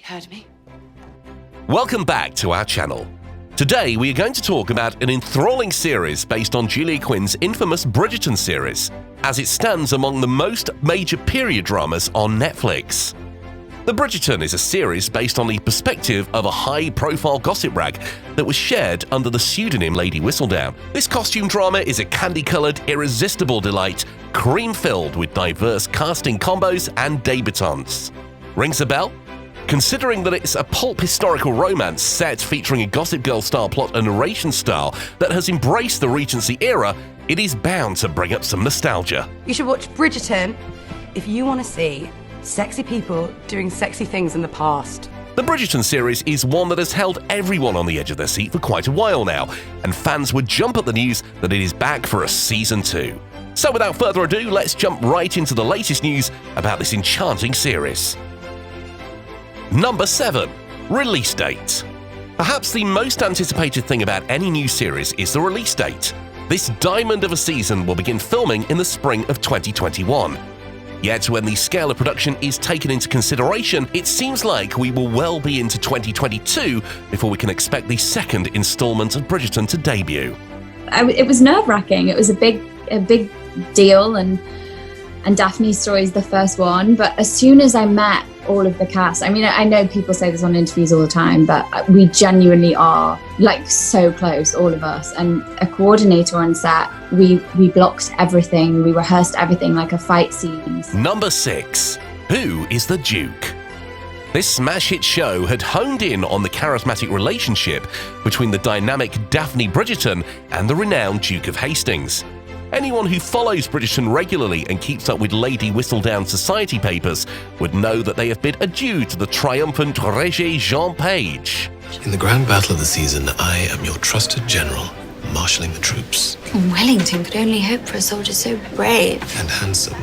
Heard me? Welcome back to our channel. Today we are going to talk about an enthralling series based on Julia Quinn's infamous Bridgerton series, as it stands among the most major period dramas on Netflix. The Bridgerton is a series based on the perspective of a high-profile gossip rag that was shared under the pseudonym Lady Whistleblower. This costume drama is a candy-coloured, irresistible delight, cream-filled with diverse casting combos and debutantes. Rings a bell? Considering that it's a pulp historical romance set featuring a Gossip Girl-style plot and narration style that has embraced the Regency era, it is bound to bring up some nostalgia. You should watch Bridgerton if you want to see sexy people doing sexy things in the past. The Bridgerton series is one that has held everyone on the edge of their seat for quite a while now, and fans would jump at the news that it is back for a season 2. So without further ado, let's jump right into the latest news about this enchanting series. Number 7. Release date. Perhaps the most anticipated thing about any new series is the release date. This diamond of a season will begin filming in the spring of 2021. Yet when the scale of production is taken into consideration, it seems like we will well be into 2022 before we can expect the second installment of Bridgerton to debut. It was nerve-wracking. It was a big deal, and Daphne's story is the first one. But as soon as I met all of the cast, I mean, I know people say this on interviews all the time, but we genuinely are like so close, all of us. And a coordinator on set, we blocked everything, we rehearsed everything like a fight scene. Number 6. Who is the Duke? This smash hit show had honed in on the charismatic relationship between the dynamic Daphne Bridgerton and the renowned Duke of Hastings. Anyone who follows Bridgerton regularly and keeps up with Lady Whistleblower society papers would know that they have bid adieu to the triumphant Rege Jean Page. In the grand battle of the season, I am your trusted general, marshalling the troops. Wellington could only hope for a soldier so brave. And handsome.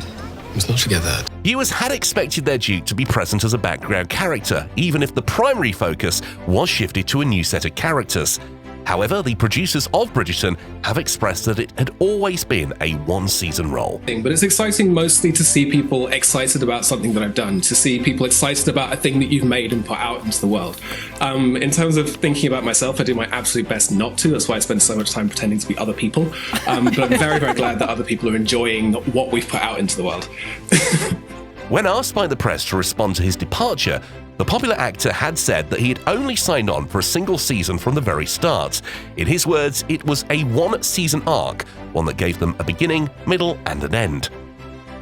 Must not forget that. Viewers had expected their Duke to be present as a background character, even if the primary focus was shifted to a new set of characters. However, the producers of Bridgerton have expressed that it had always been a one-season role. But it's exciting mostly to see people excited about something that I've done, to see people excited about a thing that you've made and put out into the world. In terms of thinking about myself, I do my absolute best not to. That's why I spend so much time pretending to be other people. But I'm very, very glad that other people are enjoying what we've put out into the world. When asked by the press to respond to his departure, the popular actor had said that he had only signed on for a single season from the very start. In his words, it was a one-season arc, one that gave them a beginning, middle, and an end.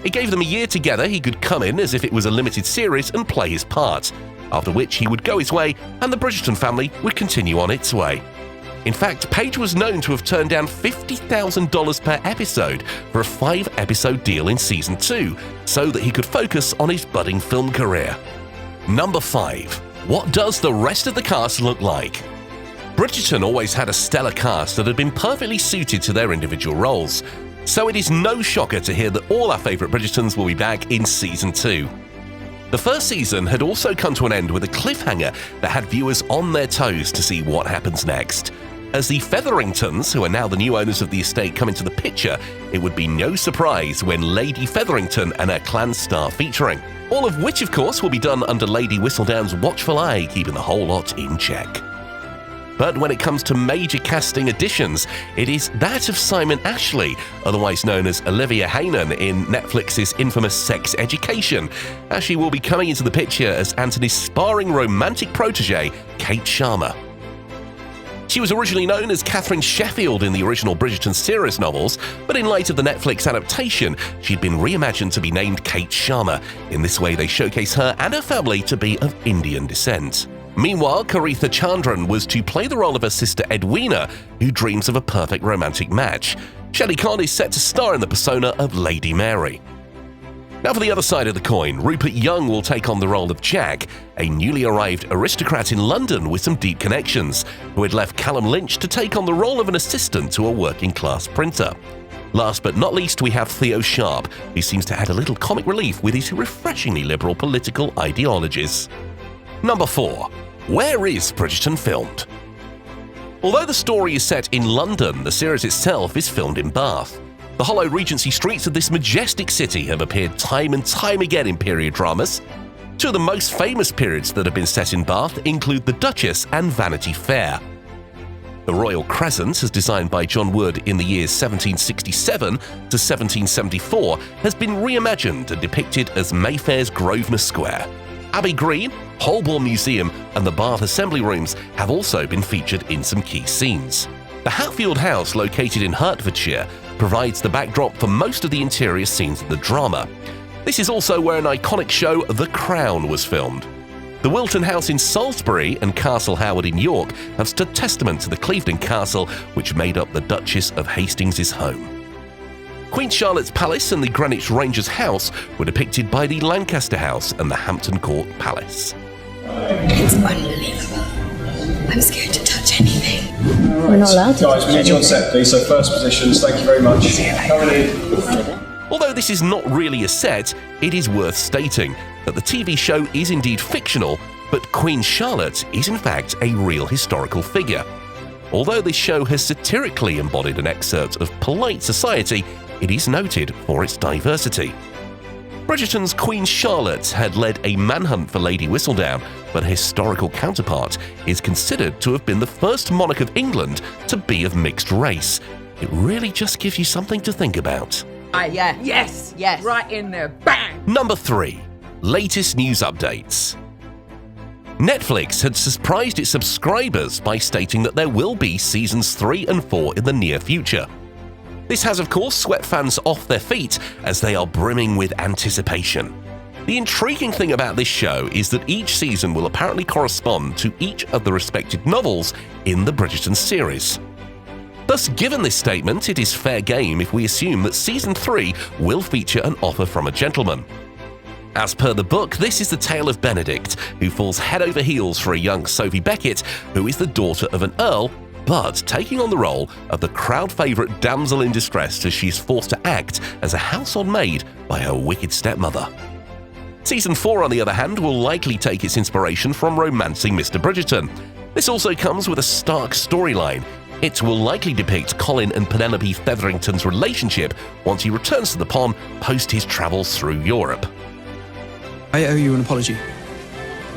It gave them a year together. He could come in as if it was a limited series and play his part, after which he would go his way and the Bridgerton family would continue on its way. In fact, Page was known to have turned down $50,000 per episode for a 5-episode deal in season 2, so that he could focus on his budding film career. Number 5. What does the rest of the cast look like? Bridgerton always had a stellar cast that had been perfectly suited to their individual roles, so it is no shocker to hear that all our favourite Bridgertons will be back in season 2. The first season had also come to an end with a cliffhanger that had viewers on their toes to see what happens next. As the Featheringtons, who are now the new owners of the estate, come into the picture, it would be no surprise when Lady Featherington and her clan start featuring. All of which, of course, will be done under Lady Whistleblower's watchful eye, keeping the whole lot in check. But when it comes to major casting additions, it is that of Simon Ashley, otherwise known as Olivia Haynen in Netflix's infamous Sex Education, as she will be coming into the picture as Anthony's sparring romantic protege, Kate Sharma. She was originally known as Catherine Sheffield in the original Bridgerton series novels, but in light of the Netflix adaptation, she'd been reimagined to be named Kate Sharma. In this way, they showcase her and her family to be of Indian descent. Meanwhile, Caritha Chandran was to play the role of her sister Edwina, who dreams of a perfect romantic match. Shelley Conn is set to star in the persona of Lady Mary. Now for the other side of the coin, Rupert Young will take on the role of Jack, a newly arrived aristocrat in London with some deep connections, who had left Callum Lynch to take on the role of an assistant to a working-class printer. Last but not least, we have Theo Sharp, who seems to add a little comic relief with his refreshingly liberal political ideologies. Number 4. Where is Bridgerton filmed? Although the story is set in London, the series itself is filmed in Bath. The hollow Regency streets of this majestic city have appeared time and time again in period dramas. Two of the most famous periods that have been set in Bath include the Duchess and Vanity Fair. The Royal Crescent, as designed by John Wood in the years 1767 to 1774, has been reimagined and depicted as Mayfair's Grosvenor Square. Abbey Green, Holborn Museum and the Bath Assembly Rooms have also been featured in some key scenes. The Hatfield House, located in Hertfordshire, provides the backdrop for most of the interior scenes of the drama. This is also where an iconic show, The Crown, was filmed. The Wilton House in Salisbury and Castle Howard in York have stood testament to the Clevedon Castle, which made up the Duchess of Hastings' home. Queen Charlotte's Palace and the Greenwich Rangers House were depicted by the Lancaster House and the Hampton Court Palace. It's unbelievable. I'm scared to touch anything. We're not allowed to. Guys, we need you on set, please. So first positions, thank you very much. Although this is not really a set, it is worth stating that the TV show is indeed fictional, but Queen Charlotte is in fact a real historical figure. Although this show has satirically embodied an excerpt of polite society, it is noted for its diversity. Bridgerton's Queen Charlotte had led a manhunt for Lady Whistledown, but her historical counterpart is considered to have been the first monarch of England to be of mixed race. It really just gives you something to think about. Yeah. Yes. Right in there. Bang! Number 3. Latest news updates. Netflix had surprised its subscribers by stating that there will be seasons 3 and 4 in the near future. This has, of course, swept fans off their feet as they are brimming with anticipation. The intriguing thing about this show is that each season will apparently correspond to each of the respective novels in the Bridgerton series. Thus, given this statement, it is fair game if we assume that Season 3 will feature an offer from a gentleman. As per the book, this is the tale of Benedict, who falls head over heels for a young Sophie Beckett, who is the daughter of an earl, but taking on the role of the crowd favourite damsel in distress as she is forced to act as a household maid by her wicked stepmother. Season 4, on the other hand, will likely take its inspiration from Romancing Mr. Bridgerton. This also comes with a stark storyline. It will likely depict Colin and Penelope Featherington's relationship once he returns to the pond post his travels through Europe. I owe you an apology.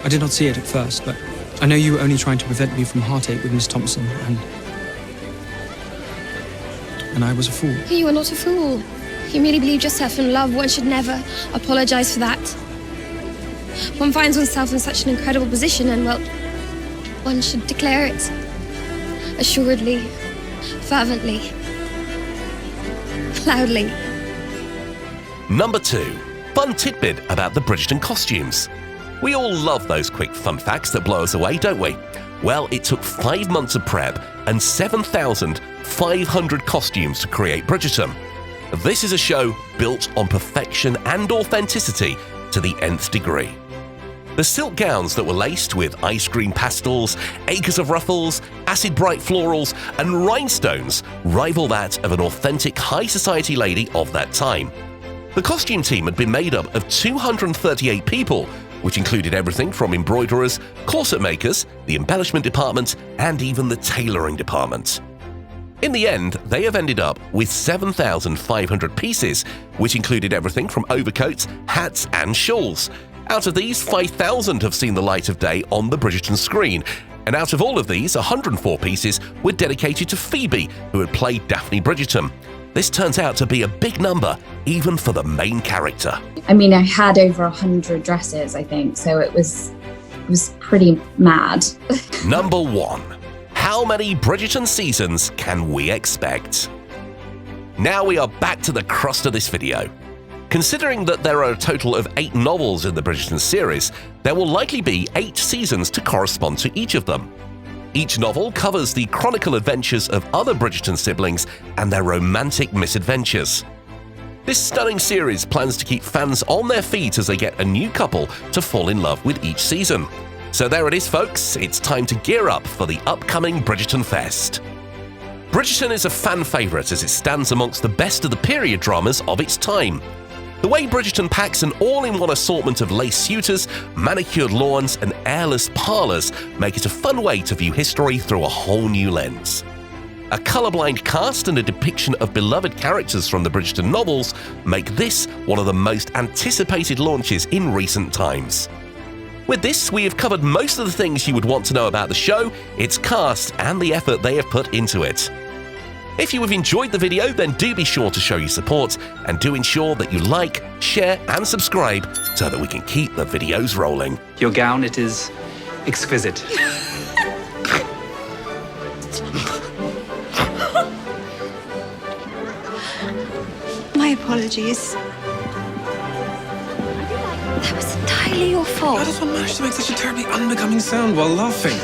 I did not see it at first, but I know you were only trying to prevent me from heartache with Miss Thompson, and I was a fool. You are not a fool. You merely believed yourself in love. One should never apologize for that. One finds oneself in such an incredible position, and, well, one should declare it. Assuredly, fervently, loudly. Number 2. Fun tidbit about the Bridgerton costumes. We all love those quick fun facts that blow us away, don't we? Well, it took 5 months of prep and 7,500 costumes to create Bridgerton. This is a show built on perfection and authenticity to the nth degree. The silk gowns that were laced with ice cream pastels, acres of ruffles, acid bright florals, and rhinestones rival that of an authentic high society lady of that time. The costume team had been made up of 238 people, which included everything from embroiderers, corset makers, the embellishment department, and even the tailoring department. In the end, they have ended up with 7,500 pieces, which included everything from overcoats, hats, and shawls. Out of these, 5,000 have seen the light of day on the Bridgerton screen, and out of all of these, 104 pieces were dedicated to Phoebe, who had played Daphne Bridgerton. This turns out to be a big number, even for the main character. I mean, I had over 100 dresses, I think, so it was pretty mad. Number 1. How many Bridgerton seasons can we expect? Now we are back to the crust of this video. Considering that there are a total of 8 novels in the Bridgerton series, there will likely be 8 seasons to correspond to each of them. Each novel covers the chronicle adventures of other Bridgerton siblings and their romantic misadventures. This stunning series plans to keep fans on their feet as they get a new couple to fall in love with each season. So there it is, folks. It's time to gear up for the upcoming Bridgerton Fest. Bridgerton is a fan favourite as it stands amongst the best of the period dramas of its time. The way Bridgerton packs an all-in-one assortment of lace suitors, manicured lawns, and airless parlours make it a fun way to view history through a whole new lens. A colourblind cast and a depiction of beloved characters from the Bridgerton novels make this one of the most anticipated launches in recent times. With this, we have covered most of the things you would want to know about the show, its cast, and the effort they have put into it. If you have enjoyed the video, then do be sure to show your support, and do ensure that you like, share, and subscribe so that we can keep the videos rolling. Your gown, it is exquisite. My apologies. That was entirely your fault. How does one manage to make such a terribly unbecoming sound while laughing?